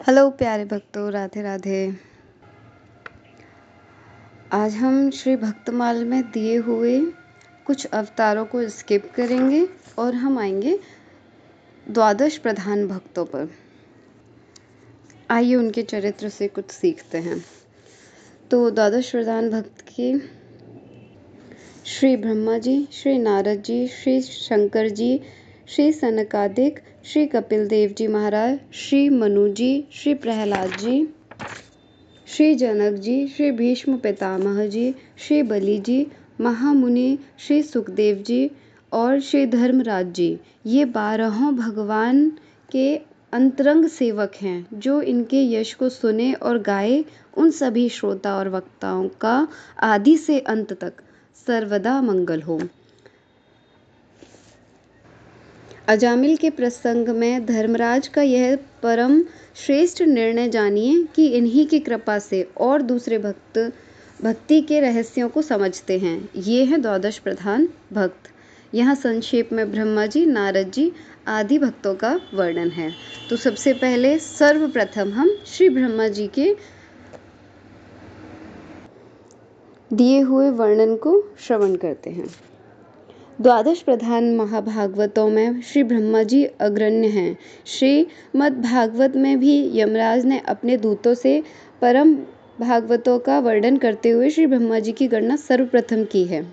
Hello प्यारे भक्तों, राधे राधे। आज हम श्री भक्तमाल में दिए हुए कुछ अवतारों को स्किप करेंगे और हम आएंगे द्वादश प्रधान भक्तों पर। आइए उनके चरित्र से कुछ सीखते हैं। तो द्वादश प्रधान भक्त के श्री ब्रह्मा जी, श्री नारद जी, श्री शंकर जी, श्री सनकादिक, श्री कपिल देव जी महाराज, श्री मनु जी, श्री प्रहलाद जी, श्री जनक जी, श्री भीष्म पितामह जी, श्री बलि जी, महामुनि श्री सुखदेव जी और श्री धर्मराज जी, ये 12 भगवान के अंतरंग सेवक हैं जो इनके यश को सुने और गाए। उन सभी श्रोता और वक्ताओं का आदि से अंत तक सर्वदा मंगल हो। अजामिल के प्रसंग में धर्मराज का यह परम श्रेष्ठ निर्णय जानिए कि इन्हीं की कृपा से और दूसरे भक्त भक्ति के रहस्यों को समझते हैं। ये हैं द्वादश प्रधान भक्त। यहाँ संक्षेप में ब्रह्मा जी, नारद जी आदि भक्तों का वर्णन है। तो सबसे पहले सर्वप्रथम हम श्री ब्रह्मा जी के दिए हुए वर्णन को श्रवण करते हैं। द्वादश प्रधान महाभागवतों में श्री ब्रह्मा जी अग्रण्य हैं। श्रीमद्भागवत में भी यमराज ने अपने दूतों से परम भागवतों का वर्णन करते हुए श्री ब्रह्मा जी की गणना सर्वप्रथम की है।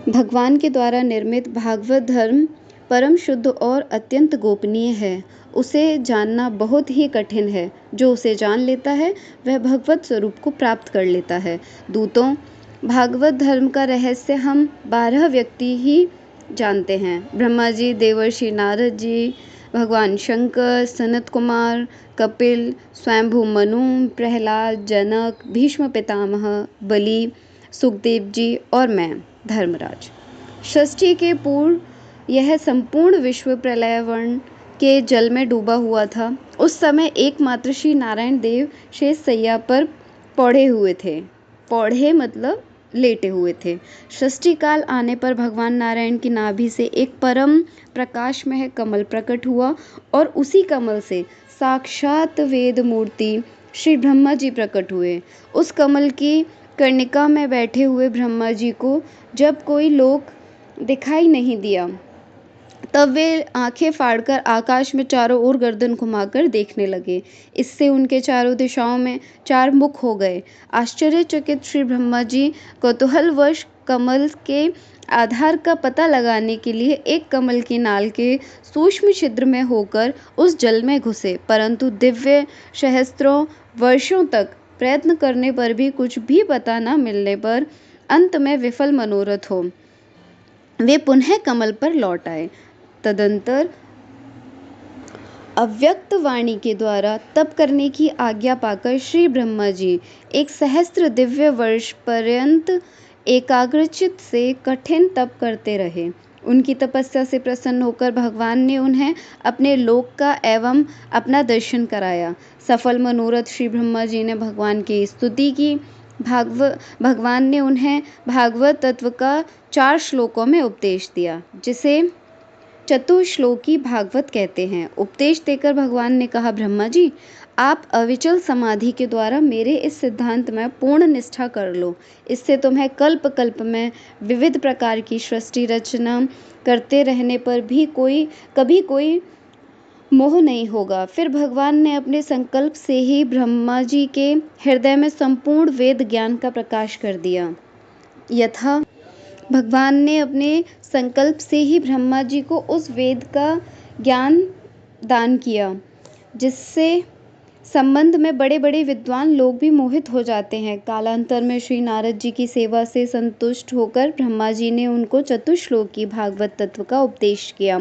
भगवान के द्वारा निर्मित भागवत धर्म परम शुद्ध और अत्यंत गोपनीय है। उसे जानना बहुत ही कठिन है। जो उसे जान लेता है वह भगवत स्वरूप को प्राप्त कर लेता है। दूतों भागवत धर्म का रहस्य हम 12 व्यक्ति ही जानते हैं। ब्रह्मा जी, देवर्षि नारद जी, भगवान शंकर, सनत कुमार, कपिल, स्वयंभू मनु, प्रहलाद, जनक, भीष्म पितामह, बलि, सुखदेव जी और मैं धर्मराज। षष्ठी के पूर्व यह संपूर्ण विश्व प्रलयवर्ण के जल में डूबा हुआ था। उस समय एकमात्र श्री नारायण देव शेष सैया पर पौढ़े हुए थे। पौढ़े मतलब लेटे हुए थे। षष्ठी काल आने पर भगवान नारायण की नाभि से एक परम प्रकाशमय कमल प्रकट हुआ और उसी कमल से साक्षात वेद मूर्ति श्री ब्रह्मा जी प्रकट हुए। उस कमल की कर्णिका में बैठे हुए ब्रह्मा जी को जब कोई लोक दिखाई नहीं दिया तब वे आंखें फाड़कर आकाश में चारों ओर गर्दन घुमाकर देखने लगे। इससे उनके चारों दिशाओं में 4 मुख हो गए। आश्चर्यचकित श्री ब्रह्मा जी कौतूहलवश कमल के आधार का पता लगाने के लिए एक कमल की नाल के सूक्ष्म छिद्र में होकर उस जल में घुसे, परंतु दिव्य सहस्त्रों वर्षों तक प्रयत्न करने पर भी कुछ भी पता न मिलने पर अंत में विफल मनोरथ हो वे पुनः कमल पर लौट आए। तदंतर अव्यक्त वाणी के द्वारा तप करने की आज्ञा पाकर श्री ब्रह्मा जी 1 सहस्त्र दिव्य वर्ष पर्यंत एकाग्रचित से कठिन तप करते रहे। उनकी तपस्या से प्रसन्न होकर भगवान ने उन्हें अपने लोक का एवं अपना दर्शन कराया। सफल मनोरथ श्री ब्रह्मा जी ने भगवान की स्तुति की। भगवान ने उन्हें भागवत तत्व का 4 श्लोकों में उपदेश दिया, जिसे चतुश्लोकी भागवत कहते हैं। उपदेश देकर भगवान ने कहा, ब्रह्मा जी, आप अविचल समाधि के द्वारा मेरे इस सिद्धांत में पूर्ण निष्ठा कर लो। इससे तुम्हें कल्प कल्प में विविध प्रकार की सृष्टि रचना करते रहने पर भी कभी कोई मोह नहीं होगा। फिर भगवान ने अपने संकल्प से ही ब्रह्मा जी के हृदय में संपूर्ण वेद ज्ञान का प्रकाश कर दिया। यथा भगवान ने अपने संकल्प से ही ब्रह्मा जी को उस वेद का ज्ञान दान किया, जिससे संबंध में बड़े बड़े विद्वान लोग भी मोहित हो जाते हैं। कालांतर में श्री नारद जी की सेवा से संतुष्ट होकर ब्रह्मा जी ने उनको चतुश्लोकी भागवत तत्व का उपदेश किया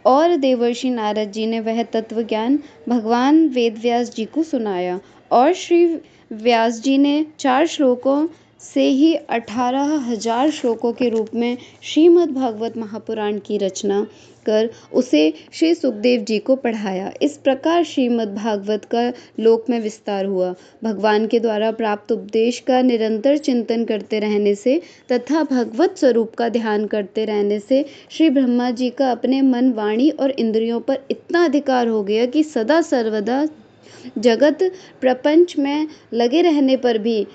और देवर्षि नारद जी ने वह तत्व ज्ञान भगवान वेदव्यास जी को सुनाया और श्री व्यास जी ने 4 श्लोकों से ही 18,000 श्लोकों के रूप में श्रीमद् भागवत महापुराण की रचना कर उसे श्री सुखदेव जी को पढ़ाया। इस प्रकार श्रीमद् भागवत का लोक में विस्तार हुआ। भगवान के द्वारा प्राप्त उपदेश का निरंतर चिंतन करते रहने से तथा भगवत स्वरूप का ध्यान करते रहने से श्री ब्रह्मा जी का अपने मन, वाणी और इंद्रियों पर इतना अधिकार हो गया कि सदा सर्वदा जगत प्रपंच में लगे रहने पर भी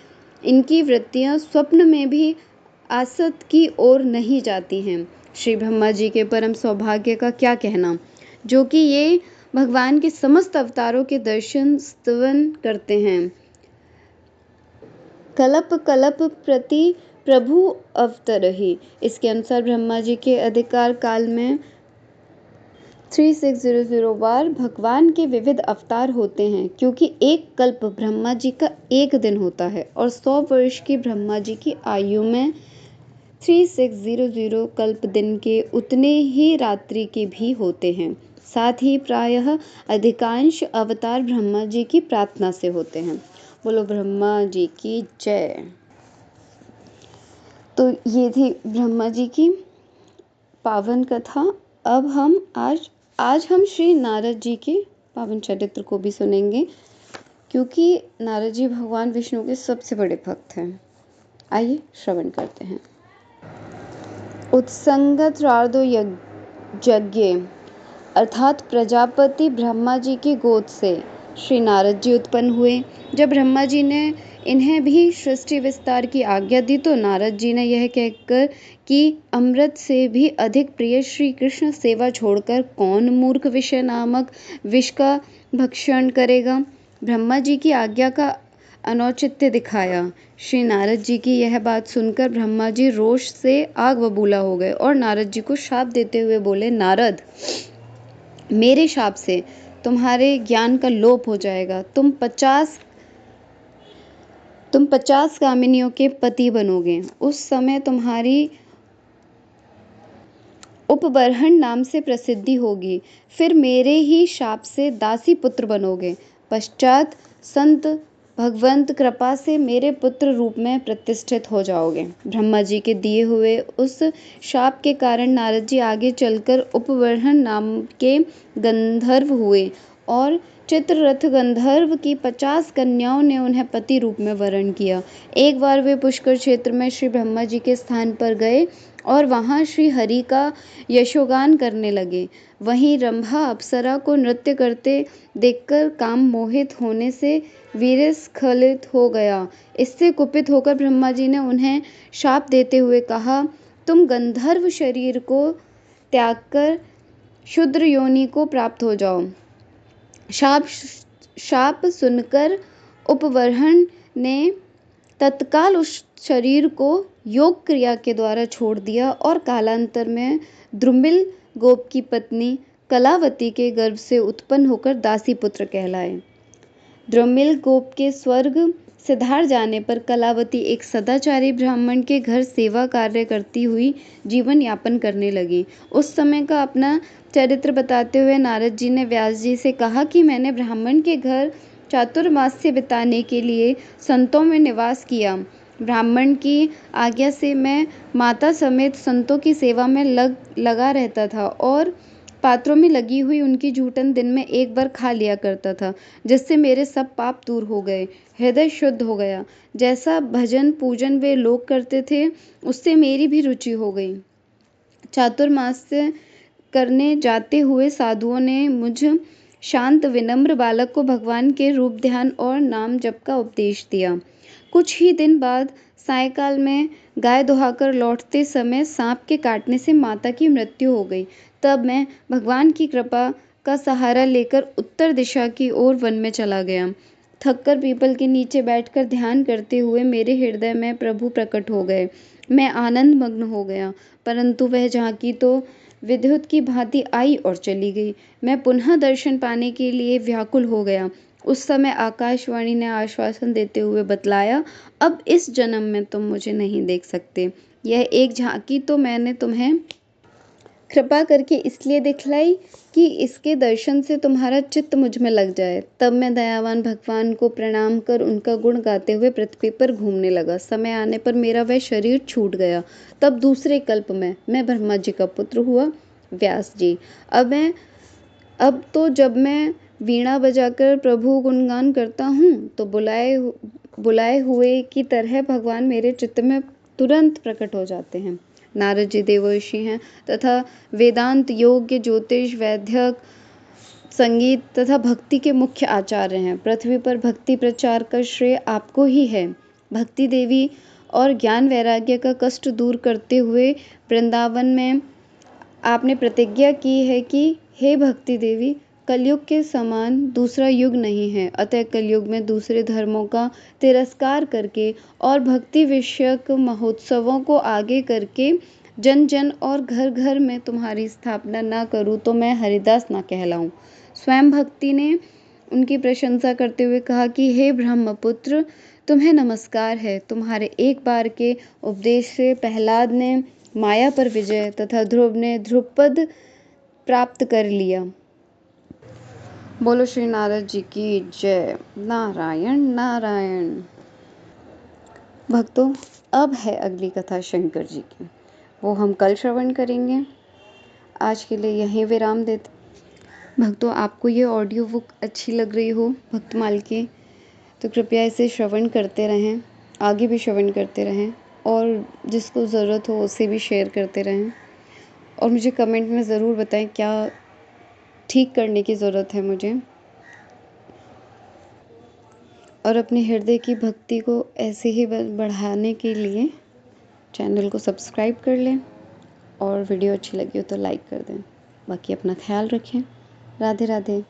इनकी वृत्तियां स्वप्न में भी आसक्त की ओर नहीं जाती हैं। श्री ब्रह्मा जी के परम सौभाग्य का क्या कहना, जो कि ये भगवान के समस्त अवतारों के दर्शन स्तवन करते हैं। कल्प कल्प प्रति प्रभु अवतरहि। इसके अनुसार ब्रह्मा जी के अधिकार काल में 3600 बार भगवान के विविध अवतार होते हैं, क्योंकि एक कल्प ब्रह्मा जी का एक दिन होता है और 100 वर्ष की ब्रह्मा जी की आयु में 3600 कल्प दिन के उतने ही रात्रि के भी होते हैं। साथ ही प्रायः अधिकांश अवतार ब्रह्मा जी की प्रार्थना से होते हैं। बोलो ब्रह्मा जी की जय। तो ये थी ब्रह्मा जी की पावन कथा। अब हम आज हम श्री नारद जी के पावन चरित्र को भी सुनेंगे, क्योंकि नारद जी भगवान विष्णु के सबसे बड़े भक्त हैं। आइए श्रवण करते हैं। उत्संगत्रार्धो यज्ञ अर्थात प्रजापति ब्रह्मा जी की गोद से श्री नारद जी उत्पन्न हुए। जब ब्रह्मा जी ने इन्हें भी सृष्टि विस्तार की आज्ञा दी तो नारद जी ने यह कहकर कि अमृत से भी अधिक प्रिय श्री कृष्ण सेवा छोड़कर कौन मूर्ख विषय नामक विष का भक्षण करेगा, ब्रह्मा जी की आज्ञा का अनौचित्य दिखाया। श्री नारद जी की यह बात सुनकर ब्रह्मा जी रोष से आग बबूला हो गए और नारद जी को शाप देते हुए बोले, नारद, मेरे शाप से तुम्हारे ज्ञान का लोप हो जाएगा। तुम 50 कामिनियों के पति बनोगे। उस समय तुम्हारी उपबर्हण नाम से प्रसिद्धि होगी। फिर मेरे ही शाप से दासी पुत्र बनोगे। पश्चात संत भगवंत कृपा से मेरे पुत्र रूप में प्रतिष्ठित हो जाओगे। ब्रह्मा जी के दिए हुए उस शाप के कारण नारद जी आगे चलकर उपबर्हण नाम के गंधर्व हुए और चित्ररथ गंधर्व की 50 कन्याओं ने उन्हें पति रूप में वरण किया। एक बार वे पुष्कर क्षेत्र में श्री ब्रह्मा जी के स्थान पर गए और वहां श्री हरि का यशोगान करने लगे। वहीं रंभा अप्सरा को नृत्य करते देखकर काम मोहित होने से वीरस्खलित हो गया। इससे कुपित होकर ब्रह्मा जी ने उन्हें शाप देते हुए कहा, तुम गंधर्व शरीर को त्याग कर शूद्र योनि को प्राप्त हो जाओ। शाप सुनकर उपबर्हण ने तत्काल उस शरीर को योग क्रिया के द्वारा छोड़ दिया और कालांतर में द्रुमिल गोप की पत्नी कलावती के गर्भ से उत्पन्न होकर दासी पुत्र कहलाए। द्रुमिल गोप के स्वर्ग सिधार जाने पर कलावती एक सदाचारी ब्राह्मण के घर सेवा कार्य करती हुई जीवन यापन करने लगी। उस समय का अपना चरित्र बताते हुए नारद जी ने व्यास जी से कहा कि मैंने ब्राह्मण के घर चातुर्मास्य बिताने के लिए संतों में निवास किया। ब्राह्मण की आज्ञा से मैं माता समेत संतों की सेवा में लगा रहता था और पात्रों में लगी हुई उनकी जूठन दिन में एक बार खा लिया करता था, जिससे मेरे सब पाप दूर हो गए, हृदय शुद्ध हो गया। जैसा भजन पूजन वे लोग करते थे उससे मेरी भी रुचि हो गई। चातुर्मास्य करने जाते हुए साधुओं ने मुझ शांत विनम्र बालक को भगवान के रूप ध्यान और नाम जप का उपदेश दिया। कुछ ही दिन बाद सायंकाल में गाय दुहाकर लौटते समय सांप के काटने से माता की मृत्यु हो गई। तब मैं भगवान की कृपा का सहारा लेकर उत्तर दिशा की ओर वन में चला गया। थककर पीपल के नीचे बैठकर ध्यान करते हुए मेरे हृदय में प्रभु प्रकट हो गए। मैं आनंद मग्न हो गया, परंतु वह झांकी तो विद्युत की भांति आई और चली गई। मैं पुनः दर्शन पाने के लिए व्याकुल हो गया। उस समय आकाशवाणी ने आश्वासन देते हुए बतलाया, अब इस जन्म में तुम मुझे नहीं देख सकते। यह एक झांकी तो मैंने तुम्हें कृपा करके इसलिए दिखलाई कि इसके दर्शन से तुम्हारा चित्त मुझ में लग जाए। तब मैं दयावान भगवान को प्रणाम कर उनका गुण गाते हुए पृथ्वी पर घूमने लगा। समय आने पर मेरा वह शरीर छूट गया। तब दूसरे कल्प में मैं ब्रह्मा जी का पुत्र हुआ व्यास जी। अब तो जब मैं वीणा बजाकर प्रभु गुणगान करता हूँ तो बुलाए हुए की तरह भगवान मेरे चित्त में तुरंत प्रकट हो जाते हैं। नारद जी देवर्षि हैं तथा वेदांत, योग, ज्योतिष, वैद्यक, संगीत तथा भक्ति के मुख्य आचार्य हैं। पृथ्वी पर भक्ति प्रचार का श्रेय आपको ही है। भक्ति देवी और ज्ञान वैराग्य का कष्ट दूर करते हुए वृंदावन में आपने प्रतिज्ञा की है कि हे भक्ति देवी, कलयुग के समान दूसरा युग नहीं है, अतः कलयुग में दूसरे धर्मों का तिरस्कार करके और भक्ति विषयक महोत्सवों को आगे करके जन जन और घर घर में तुम्हारी स्थापना न करूं तो मैं हरिदास न कहलाऊं। स्वयं भक्ति ने उनकी प्रशंसा करते हुए कहा कि हे ब्रह्मपुत्र, तुम्हें नमस्कार है। तुम्हारे एक बार के उपदेश से प्रहलाद ने माया पर विजय तथा ध्रुव ने ध्रुपद प्राप्त कर लिया। बोलो श्री नारद जी की जय। नारायण नारायण। भक्तों, अब है अगली कथा शंकर जी की, वो हम कल श्रवण करेंगे। आज के लिए यहीं विराम देते। भक्तों, आपको ये ऑडियो बुक अच्छी लग रही हो भक्तमाल की तो कृपया इसे श्रवण करते रहें, आगे भी श्रवण करते रहें और जिसको ज़रूरत हो उसे भी शेयर करते रहें। और मुझे कमेंट में ज़रूर बताएं क्या ठीक करने की ज़रूरत है मुझे। और अपने हृदय की भक्ति को ऐसे ही बढ़ाने के लिए चैनल को सब्सक्राइब कर लें और वीडियो अच्छी लगी हो तो लाइक कर दें। बाकी अपना ख्याल रखें। राधे राधे।